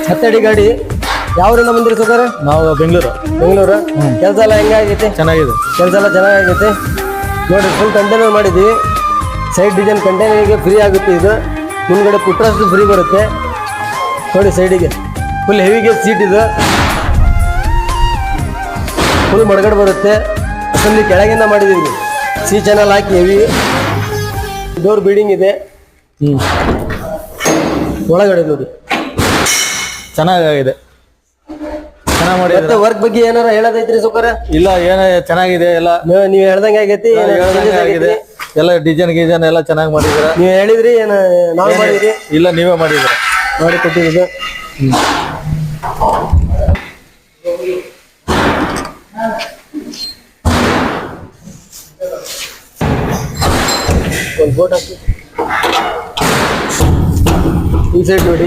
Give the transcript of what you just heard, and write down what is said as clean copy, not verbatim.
ಹತ್ತಡಿ ಗಾಡಿ ಯಾವ್ರಿಂದ ಬಂದಿರಿ ಸರ್? ನಾವು ಬೆಂಗಳೂರು. ಕೆಲಸ ಎಲ್ಲ ಹೆಂಗಾಗೈತೆ? ಚೆನ್ನಾಗಿದೆ. ಕೆಲಸ ಎಲ್ಲ ಚೆನ್ನಾಗೈತೆ ನೋಡಿ. ಫುಲ್ ಕಂಟೈನರ್ ಮಾಡಿದ್ವಿ. ಸೈಡ್ ಡಿಸೈನ್ ಕಂಟೈನರ್ಗೆ ಫ್ರೀ ಆಗುತ್ತೆ. ಇದು ಮುಂದ್ಗಡೆ ಪುಟ್ರಷ್ಟು ಫ್ರೀ ಬರುತ್ತೆ ನೋಡಿ. ಸೈಡಿಗೆ ಫುಲ್ ಹೆವಿಗೆ ಸೀಟ್ ಇದು. ಫುಲ್ ಮಡಗಡೆ ಬರುತ್ತೆ. ಅಸೆಂಬ್ಲಿ ಕೆಳಗಿಂದ ಮಾಡಿದ್ದೀವಿ. ಸಿ ಚಾನಲ್ ಹಾಕಿ ಹೆವಿ ಡೋರ್ ಬೀಡಿಂಗ್ ಇದೆ. ಒಳಗಡೆ ನೋಡಿ ಚೆನ್ನಾಗಿದೆ. ಚೆನ್ನಾಗಿ ಮಾಡಿ. ಮತ್ತೆ ವರ್ಕ್ ಬಗ್ಗೆ ಏನಾರ ಹೇಳೋದೈತ್ರಿ ಸುಖರ? ಇಲ್ಲ, ಏನ ಚೆನ್ನಾಗಿದೆ ಎಲ್ಲ. ನೀವು ಹೇಳ್ದಂಗೆ ಆಗೈತಿ. ಆಗಿದೆ ಎಲ್ಲ. ಡಿಸೈನ್ ಗೀಸನ್ ಎಲ್ಲ ಚೆನ್ನಾಗಿ ಮಾಡಿದ್ರ. ನೀವು ಹೇಳಿದ್ರಿ ಏನ ನಾವು ಮಾಡಿದ್ರಿ? ಇಲ್ಲ, ನೀವೇ ಮಾಡಿದ್ರ. ಮಾಡಿ ಕೊಟ್ಟಿದ್ದು. ಒಂದು ಬೋಟ್ ಹಾಕಿ ಈ ಸೈಡ್ ನೋಡಿ.